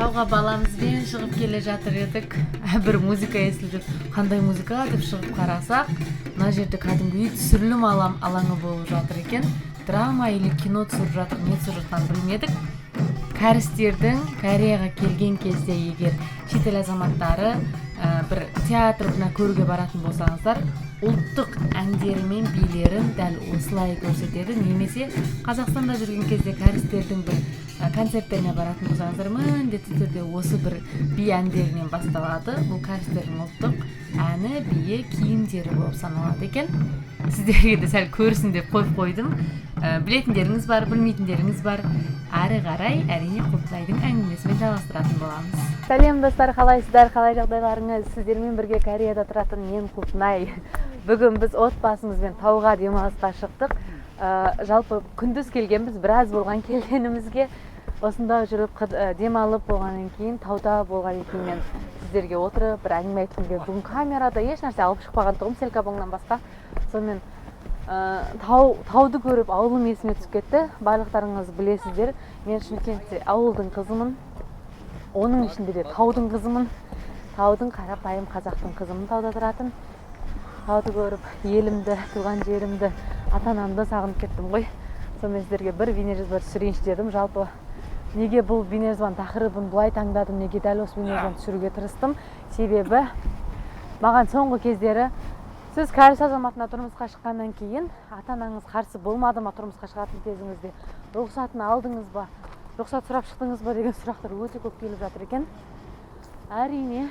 Тауға баламызбен шығып келе жатыр едік. Бір музыка естілді. Қандай музыка деп шығып қарасақ, мына жерде кәдімгі түсірілім алаңы болып жатыр екен. Драма или кино түсіріп жатыр, не түсіріп жатқанын білмедік. Кәрістердің Кореяға келген кезде егер шетел азаматтары бір театрына көруге баратын болсаңыздар, ұлттық әндері мен билерін дәл осылай көрсетеді. Немесе Қазақстанда жүрген кезде кәрістердің бір концерттеріне баратын болсаңыздар, міндетті түрде осы бір би әндерінен басталады. Бұл кәрістердің ұлттық әні, биі, киімдері болып саналады екен. Сіздерге де сәл көрсін деп қойдым. Білетіндеріңіз бар, білмейтіндеріңіз бар. Әрі қарай әрине Құлпынайдың әңгімесімен жалғастыратын боламыз. Сәлем достар, қалайсыздар, қалай жағдайларыңыз? Сіздермен бірге Кореяда тұратын мен Құлпынай. Бүгін біз отбасымызбен тауға демалысқа шықтық. Жалпы күндіз келгенбіз, біраз болған келгенімізге. Осында жүріп демалып болғаннан кейін, тауда болғаннан кейін мен сіздерге отырып бір әңгіме айтқым келді. Бүгін камерада еш нәрсе алып шықпаған тұғым, селкабоңнан басқа. Сонымен тауды көріп ауылым есіме түсіп кетті. Барлықтарыңыз білесіздер, мен Шымкентте ауылдың қызымын, оның ішінде де таудың қызымын. Таудың қарапайым қазақтың қызымын, тауда тұратын. Тауды көріп елімді, туған жерімді, ата-анамды сағынып кеттім ғой. Сонымен сіздерге бір бейнежазба түсірейінші дедім. Жалпы неге бұл бейнежазбаның тақырыбын бұлай таңдадым, неге дәл осы бейнежазбаны түсіруге тырыстым? Себебі маған соңғы кездері сіз кәріс азаматына тұрмысқа шыққаннан кейін ата-анаңыз қарсы болмады ма тұрмысқа шығатын кезіңізде? Рұқсатын алдыңыз ба? Рұқсат сұрап шықтыңыз ба деген сұрақтар өте көп келіп жатыр екен. Әрине,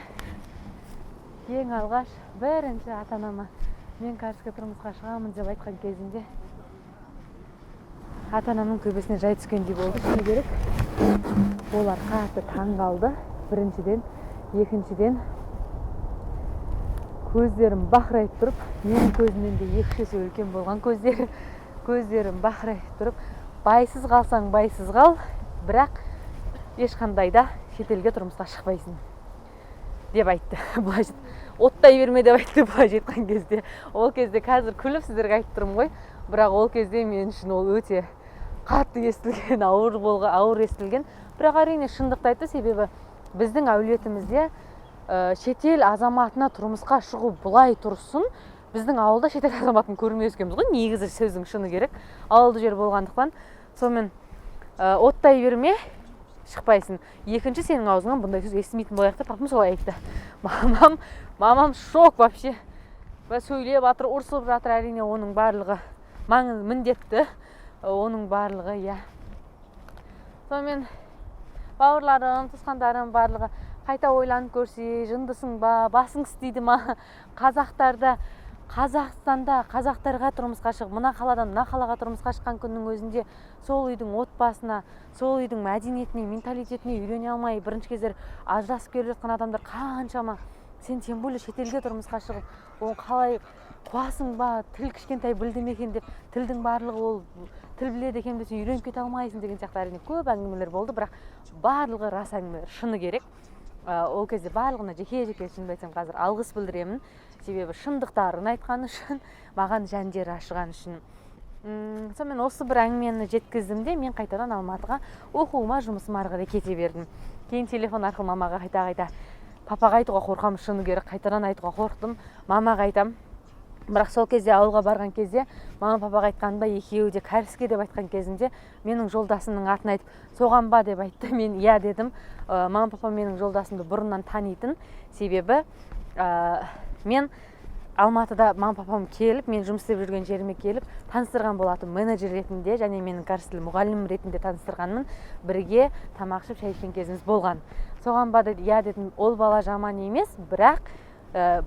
ең алғаш бірінші ата-анама мен кәріске тұрмысқа шығамын деп айтқан кезінде ата-анамның төбесіне жай түскендей болды, шыны керек. Олар қатты таң қалды. Біріншіден, екіншіден көздерім бақырайып тұрып, менің көзімнен де екі есе үлкен болған көздерім бақырайып тұрып, байсыз қалсаң байсыз қал, бірақ ешқандай да шетелге тұрмысқа шықпайсың деп айтты. Былай оттай берме деп айтты былай жеткен кезде. Ол кезде қазір күліп сіздерге айтып тұрмын ғой, бірақ ол кезде мен үшін ол өте қатты естілген, ауыр естілген. Бірақ әрине шындықты айтты, себебі біздің әулетімізде шетел азаматына тұрмысқа шығу бұлай тұрсын. Біздің ауылда шетел азаматын көрмей өскенбіз ғой, негізі сөздің шыны керек. Ауылды жер болғандықтан. Сонымен оттай берме, шықпайсың. Екінші, сенің аузыңнан бұндай сөз естімейтін болайық деп папам солай айтты. Мамам шок вообще. Сөйлеп жатыр, ұрсылып жатыр, әрине оның барлығы міндетті. Оның барлығы, иә. Сонымен бауырларым, туысқандарым барлығы қайта ойланып көрсе, жындысың ба, басың істейді ма? Қазақстанда қазақтарға тұрмысқа шығып, мына қаладан мына қалаға тұрмысқа шыққан күннің өзінде сол үйдің отбасына, сол үйдің мәдениетіне, менталитетіне үйрене алмай бірінші кездер ажырасып келе жатқан адамдар қаншама. Сен тем более шетелге тұрмысқа шығып, оны қалай қуасың ба, тіл кішкентай білді ме екен деп, тілдің барлығы ол тіл біледі екен деп сен үйреніп кете алмайсың деген сияқты әрине көп әңгімелер болды, бірақ барлығы рас әңгіме, шыны керек. Ол кезде барлығына жеке-жеке шынымды айтсам қазір алғыс білдіремін. Себебі шындықтарын айтқан үшін, маған жандері ашыған үшін. Сонымен осы бір әңгімені жеткіздім де, мен қайтадан Алматыға оқуыма, жұмысыма ары қарай кете бердім. Кейін телефон арқылы мамаға қайта папаға айтуға қорқам, шыны керек, қайтадан айтуға қорқтым. Мамаға айтам. Бірақ сол кезде ауылға барған кезде мама папаға айтқанымда екеуі де кәріске деп айтқан кезінде менің жолдасымның атын айтып, соған ба деп айтты. Мен иә дедім. Мама папа менің жолдасымды бұрыннан танитын. Себебі мен Алматыда мама папам келіп, мен жұмыс істеп жүрген жеріме келіп, таныстырған болатын менеджер ретінде және менің кәріс тілі мұғалім ретінде таныстырғанмын. Бірге тамақ ішіп шай ішкен кезіміз болған. Соған ба деді, иә дедім. Ол бала жаман емес, бірақ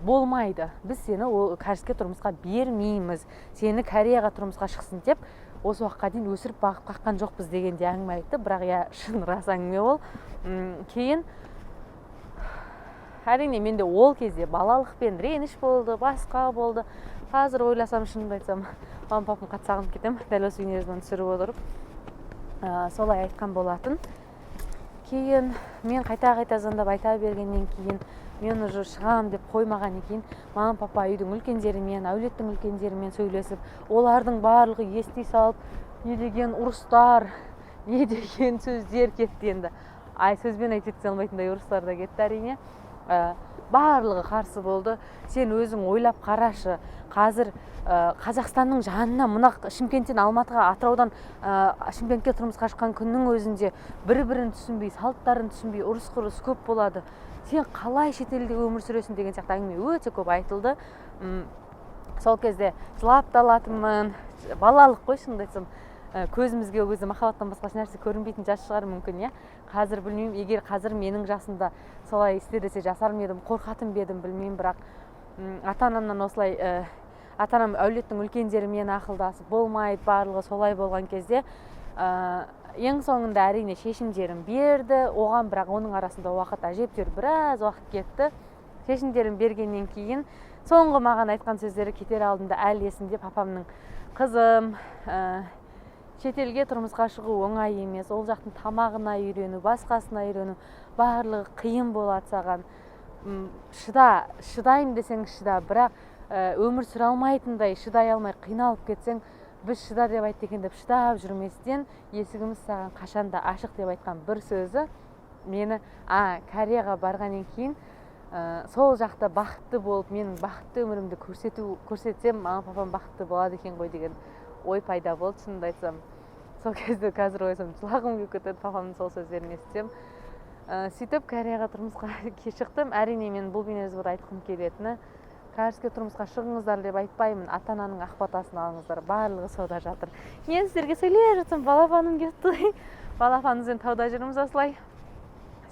болмайды. Біз сені кәріске тұрмысқа бермейміз. Сені Кореяға тұрмысқа шықсын деп, осы уақытқа дейін өсіріп бағып қаққан жоқпыз дегенде әңгіме айтты. Бірақ иә, шын рас әңгіме ол. Кейін әрине менде ол кезде балалықпен реніш болды, басқа болды. Қазір ойласам, шынымды айтсам, мамам папам қатты сағынып кетем. Дәл осы бейнежазбаны түсіріп отырып, солай айтқан болатын. Кейін мен қайта звондап айта бергеннен кейін мен уже шығам деп қоймаған екен. Мама папа үйдің үлкендерімен, әулеттің үлкендерімен сөйлесіп, олардың барлығы ести салып, не деген ұрыстар, не деген сөздер кетті енді. сөзбен айтып жеткізе алмайтындай ұрыстар да кетті әрине. Барлығы қарсы болды. Сен өзің ойлап қарашы, қазір Қазақстанның жанына мына Шымкенттен Алматыға, Атыраудан Шымкентке тұрмысқа шыққан күннің өзінде бір-бірін түсінбей, салттарын түсінбей ұрыс-қырыс көп болады. Сен қалай шетелде өмір сүресің деген сияқты әңгіме өте көп айтылды. Сол кезде жылап та алатынмын. Балалық қой, шынымды айтсам. Көзімізге ол кезде махаббаттан басқа нәрсе көрінбейтін жас шығар мүмкін, иә. Қазір білмеймін, егер қазір менің жасымда солай істе десе жасар ма едім, қорқатын ба едім білмеймін, бірақ ата-анамнан осылай ата-анам әулеттің үлкендерімен ақылдасып болмайды, барлығы солай болған кезде ең соңында әрине шешімдерін берді. Оған бірақ оның арасында уақыт әжептәуір біраз уақыт кетті. Шешімдерін бергеннен кейін соңғы маған айтқан сөздері кетер алдында әлі есімде. Папамның қызым, шетелге тұрмысқа шығу оңай емес, ол жақтың тамағына үйрену, басқасына үйрену, барлығы қиын болады саған. Шыдайым десең шыда, бірақ өмір сүре алмайтындай, шыдай алмай қиналып кетсең, біз шыда деп айтты екен деп шыдап жүрместен, есігіміз саған қашанда ашық деп айтқан бір сөзі мені Кореяға барғаннан кейін сол жақта бақытты болып, менің бақытты өмірімді көрсетсем, маған папам бақытты болады екен ғой деген ой пайда болды. Шынымды айтсам, сол кезде қазір ойласам жылағым келіп кетеді, папамның сол сөздерін естісем. Сөйтіп Кореяға тұрмысқа шықтым. Әрине мен бұл бейнежазбада айтқым келетіні, Карске тұрмысқа шығыңыздар деп айтпаймын, ата-ананың ақ батасын алыңыздар, барлығы сода жатыр. Мен сіздерге сөйлеп жатсам балапаным кетті ғой. Балапанымызбен тауда жүрміз осылай.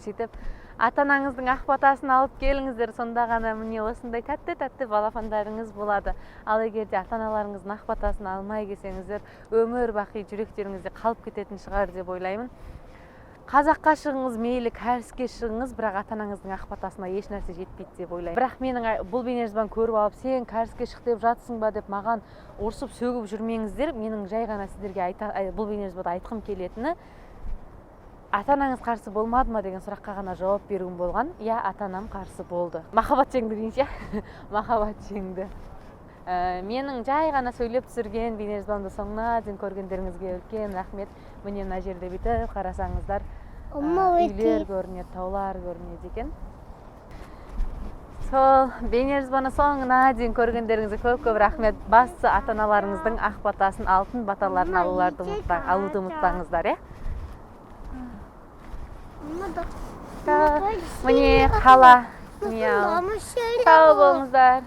Сөйтіп ата-анаңыздың ақ батасын алып келіңіздер, сонда ғана міне осындай тәтті балапандарыңыз болады. Ал егер де ата-аналарыңыздың ақ батасын алмай келсеңіздер, өмір бақи жүректеріңізде қалып кететін шығар деп ойлаймын. Қазаққа шығыңыз, мейлі кәріске шығыңыз, бірақ ата-анаңыздың ақ батасына еш нәрсе жетпейді деп ойлаймын. Бірақ менің бұл бейнежазбаны көріп алып, сен кәріске шық деп жатсың ба деп маған ұрсып сөгіп жүрмеңіздер. Менің жай ғана сіздерге бұл бейнежазбада айтқым келетіні, ата-анаңыз қарсы болмады ма деген сұраққа ғана жауап беруім болған. Иә, ата-анам қарсы болды. Махаббат жеңді дейінші, махаббат жеңді. Менің жай ғана сөйлеп түсірген бейнежазбамды соңына дейін көргендеріңізге үлкен рахмет. Міне мына жерде бүйтіп қарасаңыздар, үйлер көрінеді, таулар көрінеді екен. Сол бейнежазбаны соңына дейін көргендеріңізге көп рахмет. Бастысы ата-аналарыңыздың ақ батасын, алтын баталарын алуды ұмытпаңыздар, Міне қала. Сау болыңыздар.